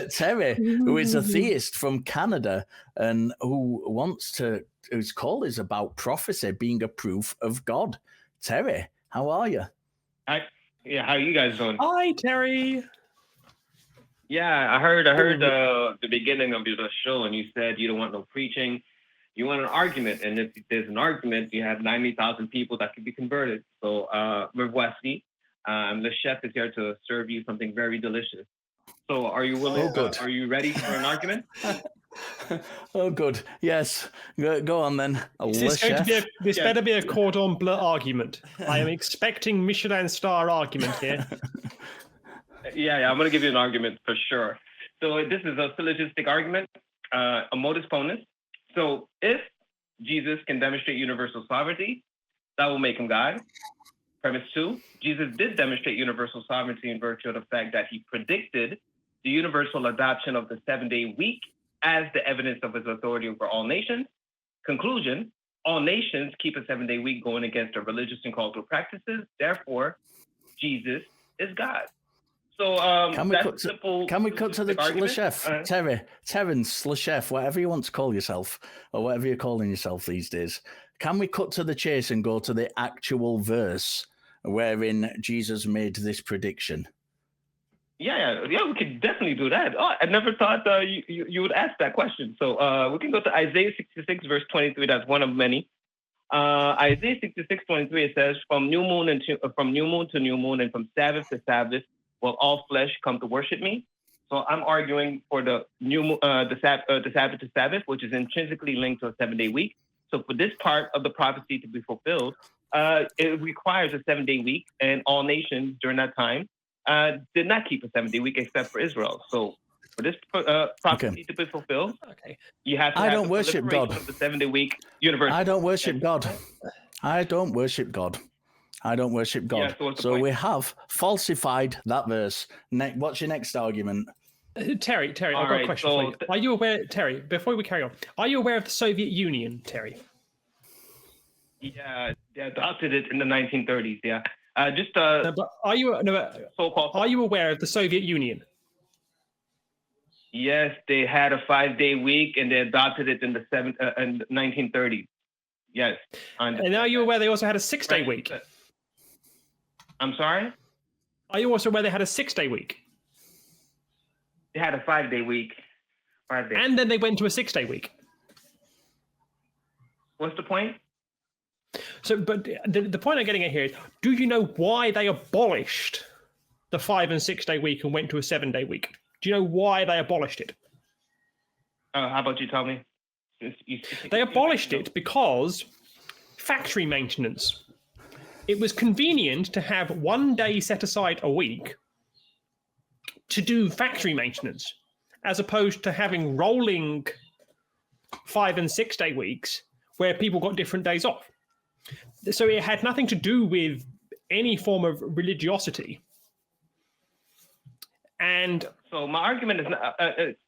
Terry, who is a theist from Canada and whose call is about prophecy being a proof of God. Terry, how are you? How are you guys doing? Hi, Terry. Yeah, I heard the beginning of your show, and you said you don't want no preaching. You want an argument, and if there's an argument, you have 90,000 people that can be converted. So, voici. The chef is here to serve you something very delicious. So, are you willing? Are you ready for an argument? Oh, good. Yes. Go on then. This better be a cordon bleu argument. I am expecting Michelin star argument here. Yeah, I'm going to give you an argument for sure. So this is a syllogistic argument, a modus ponens. So if Jesus can demonstrate universal sovereignty, that will make him God. Premise 2, Jesus did demonstrate universal sovereignty in virtue of the fact that he predicted the universal adoption of the 7-day week as the evidence of his authority over all nations. Conclusion, all nations keep a 7-day week going against their religious and cultural practices. Therefore, Jesus is God. So can we cut to the chef, Terence, Le Chef, whatever you want to call yourself, or whatever you're calling yourself these days. Can we cut to the chase and go to the actual verse wherein Jesus made this prediction? Yeah, we could definitely do that. Oh, I never thought you would ask that question. So we can go to Isaiah 66, verse 23. That's one of many. Isaiah 66, 23, it says, from new moon to new moon, and from Sabbath to Sabbath, will all flesh come to worship me? So I'm arguing for the Sabbath to Sabbath, which is intrinsically linked to a 7-day week. So for this part of the prophecy to be fulfilled, it requires a 7-day week, and all nations during that time did not keep a 7-day week except for Israel. So for this prophecy to be fulfilled, you have to have the worship God. Of the 7-day week universal. I don't worship God. I don't worship God. I don't worship God. Yeah, so we have falsified that verse. What's your next argument? Terry, I've got a question for you. Are you aware, Terry, before we carry on, are you aware of the Soviet Union, Terry? Yeah, they adopted it in the 1930s, yeah. Are you aware of the Soviet Union? Yes, they had a 5-day week, and they adopted it in the 1930s. Yes. And are you aware they also had a 6-day week? I'm sorry? Are you also aware they had a 6-day week? They had a 5-day week. 5 days. And then they went to a 6-day week. What's the point? So, but the point I'm getting at here is, do you know why they abolished the 5- and 6-day week and went to a 7-day week? Do you know why they abolished it? How about you tell me? They abolished it because factory maintenance. It was convenient to have 1 day set aside a week to do factory maintenance, as opposed to having rolling 5- and 6-day weeks where people got different days off. So it had nothing to do with any form of religiosity. And so my argument is,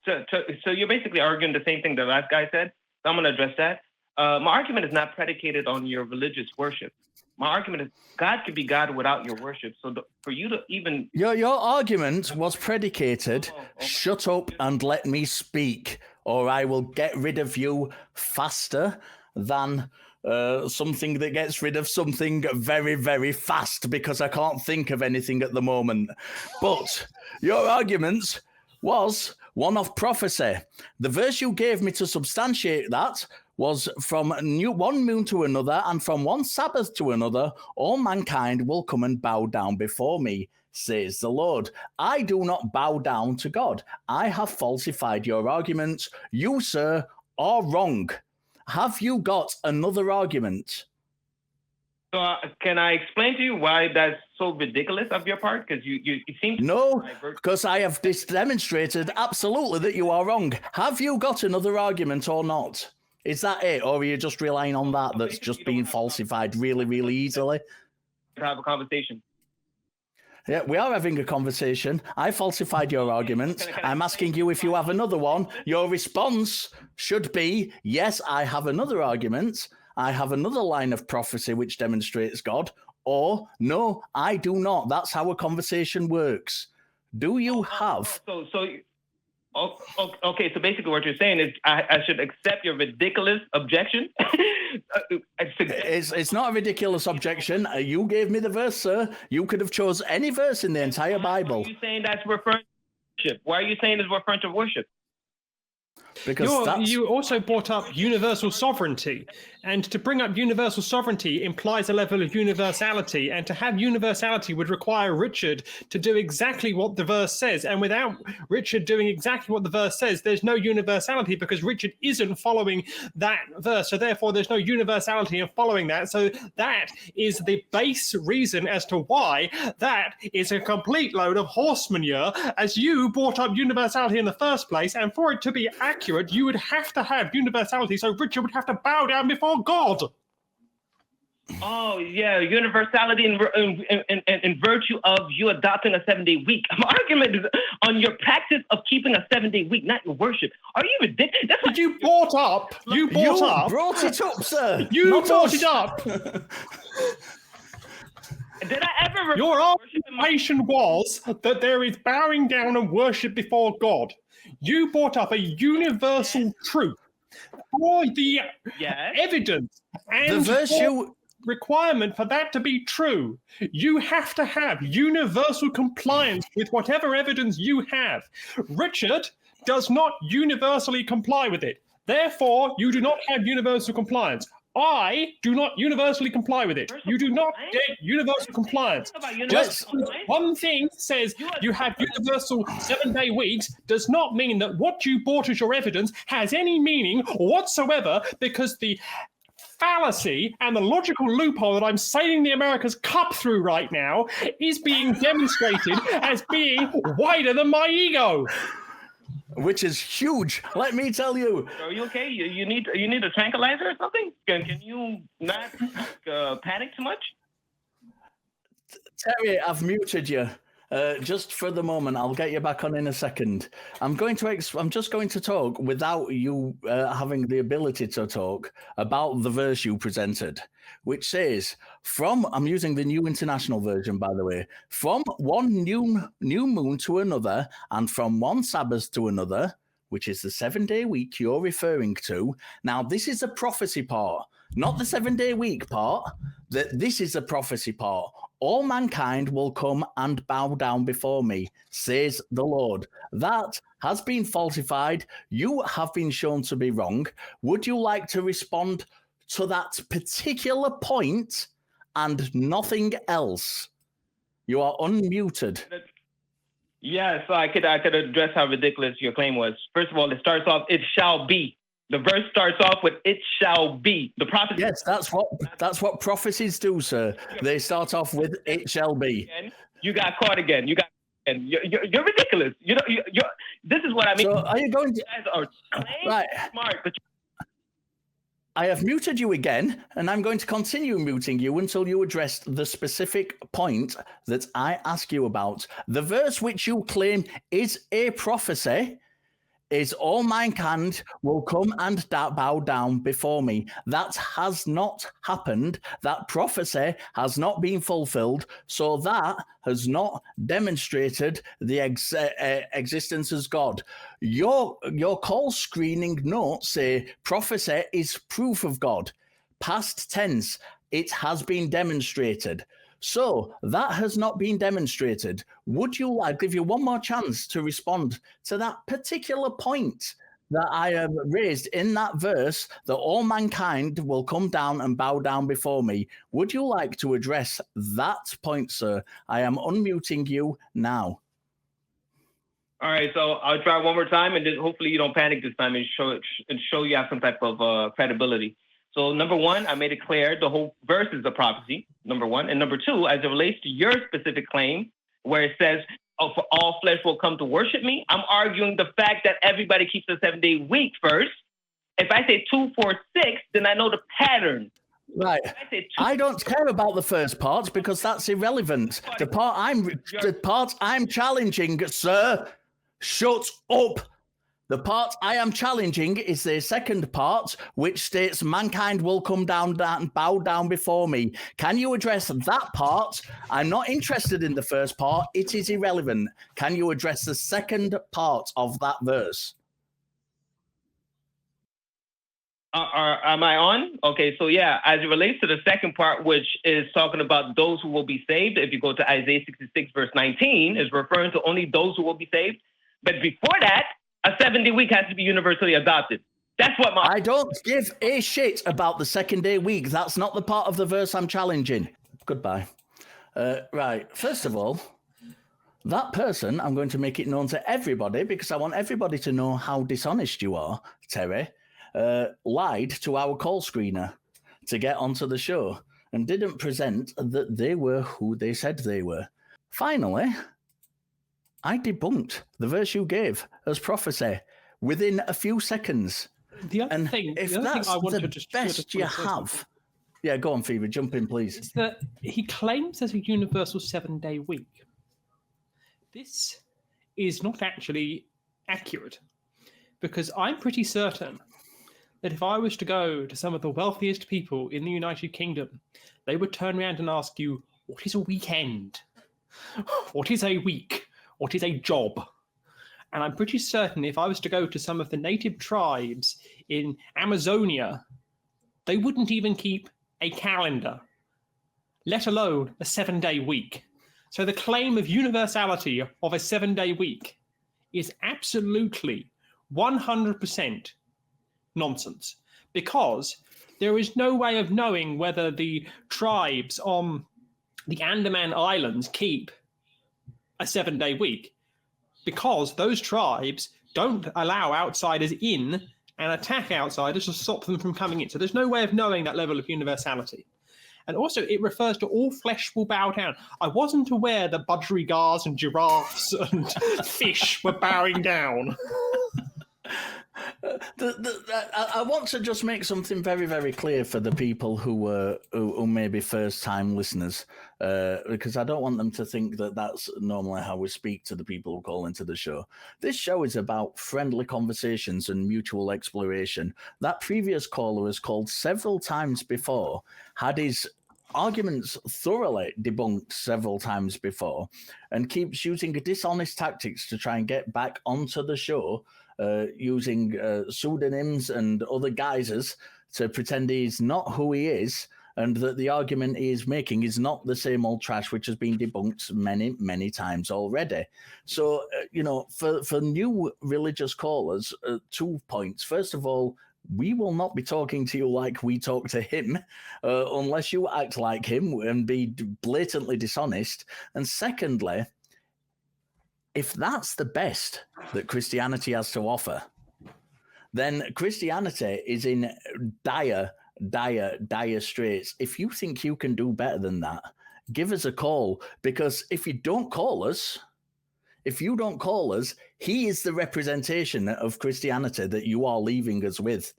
so you're basically arguing the same thing the last guy said. So I'm going to address that. My argument is not predicated on your religious worship. My argument is God could be God without your worship. So for you to even... Your argument was predicated, shut up and let me speak, or I will get rid of you faster than something that gets rid of something very, very fast, because I can't think of anything at the moment. But your argument was one of prophecy. The verse you gave me to substantiate that was from one moon to another, and from one Sabbath to another, all mankind will come and bow down before me, says the Lord. I do not bow down to God. I have falsified your argument. You, sir, are wrong. Have you got another argument? So can I explain to you why that's so ridiculous of your part? Because you seem to... No, because I have demonstrated absolutely that you are wrong. Have you got another argument or not? Is that it, or are you just relying on that that's just being falsified really, really easily? Have a conversation. Yeah, we are having a conversation. I falsified your argument. I'm asking you if you have another one. Your response should be, yes, I have another argument. I have another line of prophecy which demonstrates God. Or, no, I do not. That's how a conversation works. Do you have... Okay, so basically what you're saying is I should accept your ridiculous objection. It's not a ridiculous objection. You gave me the verse, sir. You could have chose any verse in the entire Bible. Why are you saying that's referring to worship? Why are you saying it's referring to worship? Because you also brought up universal sovereignty, and to bring up universal sovereignty implies a level of universality, and to have universality would require Richard to do exactly what the verse says, and without Richard doing exactly what the verse says, there's no universality because Richard isn't following that verse, so therefore there's no universality in following that. So that is the base reason as to why that is a complete load of horse manure, as you brought up universality in the first place, and for it to be accurate, you would have to have universality, so Richard would have to bow down before God. Oh, yeah, universality in virtue of you adopting a 7-day week. My argument is on your practice of keeping a 7-day week, not your worship. Are you ridiculous? That's what you brought up. You brought it up, sir. You brought it up. Did I ever... Your argumentation was that there is bowing down and worship before God. You brought up a universal truth for the evidence and the verse requirement for that to be true. You have to have universal compliance with whatever evidence you have. Richard does not universally comply with it. Therefore, you do not have universal compliance. I do not universally comply with it. You do not get universal compliance. Just one thing says you have universal 7-day weeks does not mean that what you brought as your evidence has any meaning whatsoever, because the fallacy and the logical loophole that I'm sailing the America's Cup through right now is being demonstrated as being wider than my ego. Which is huge, let me tell you. Are you okay? You need a tranquilizer or something? Can you not panic too much? Terry, I've muted you. Just for the moment, I'll get you back on in a second. I'm just going to talk without you having the ability to talk about the verse you presented, which says, I'm using the New International Version, by the way, from one new moon to another, and from one Sabbath to another, which is the 7-day week you're referring to. Now, this is a prophecy part, not the 7-day week part. This is a prophecy part. All mankind will come and bow down before me, says the Lord. That has been falsified. You have been shown to be wrong. Would you like to respond to that particular point and nothing else? You are unmuted. Yeah, so I could address how ridiculous your claim was. First of all, it starts off, it shall be. The verse starts off with "it shall be." The prophecy. Yes, that's what prophecies do, sir. They start off with "it shall be." You got caught again. You're ridiculous. This is what I mean. So are you going to? You guys are right. Smart, but I have muted you again, and I'm going to continue muting you until you address the specific point that I ask you about. The verse which you claim is a prophecy is all mankind will come and bow down before me. That has not happened. That prophecy has not been fulfilled. So that has not demonstrated the existence as God. Your call screening notes say prophecy is proof of God. Past tense, it has been demonstrated. So that has not been demonstrated. Would you like, give you one more chance to respond to that particular point that I have raised in that verse, that all mankind will come down and bow down before me? Would you like to address that point, sir? I am unmuting you now. All right, so I'll try one more time, and then hopefully you don't panic this time and show you have some type of credibility. So number one, I made it clear the whole verse is a prophecy, number one. And number two, as it relates to your specific claim, where it says, "Oh, for all flesh will come to worship me," I'm arguing the fact that everybody keeps a 7-day week first. If I say 2, 4, 6, then I know the pattern. Right. I don't care about the first part because that's irrelevant. The part I'm challenging, sir, shut up. The part I am challenging is the second part, which states mankind will come down and bow down before me. Can you address that part? I'm not interested in the first part. It is irrelevant. Can you address the second part of that verse? Am I on? Okay, so yeah, as it relates to the second part, which is talking about those who will be saved, if you go to Isaiah 66, verse 19, is referring to only those who will be saved. But before that, a 70 week has to be universally adopted. That's what I don't give a shit about the second day week. That's not the part of the verse I'm challenging. Goodbye. Right, first of all, that person, I'm going to make it known to everybody because I want everybody to know how dishonest you are, Terry, lied to our call screener to get onto the show and didn't present that they were who they said they were. Finally, I debunked the verse you gave as prophecy within a few seconds. The other thing, if the other that's thing I want the to just best you have, yeah, go on, Phoebe, jump in, please. Is that he claims there's a universal 7-day week. This is not actually accurate because I'm pretty certain that if I was to go to some of the wealthiest people in the United Kingdom, they would turn around and ask you, what is a weekend? What is a week? What is a job? And I'm pretty certain if I was to go to some of the native tribes in Amazonia, they wouldn't even keep a calendar, let alone a 7-day week. So the claim of universality of a 7-day week is absolutely 100% nonsense, because there is no way of knowing whether the tribes on the Andaman Islands keep a 7-day week, because those tribes don't allow outsiders in and attack outsiders to stop them from coming in. So there's no way of knowing that level of universality. And also, it refers to all flesh will bow down. I wasn't aware that budgerigars and giraffes and fish were bowing down. I want to just make something very, very clear for the people who may be first-time listeners, because I don't want them to think that that's normally how we speak to the people who call into the show. This show is about friendly conversations and mutual exploration. That previous caller has called several times before, had his arguments thoroughly debunked several times before, and keeps using dishonest tactics to try and get back onto the show, using pseudonyms and other guises to pretend he's not who he is, and that the argument he is making is not the same old trash which has been debunked many, many times already. So, for new religious callers, 2 points. First of all, we will not be talking to you like we talk to him, unless you act like him and be blatantly dishonest. And secondly, if that's the best that Christianity has to offer, then Christianity is in dire straits. If you think you can do better than that, give us a call, because if you don't call us, he is the representation of Christianity that you are leaving us with.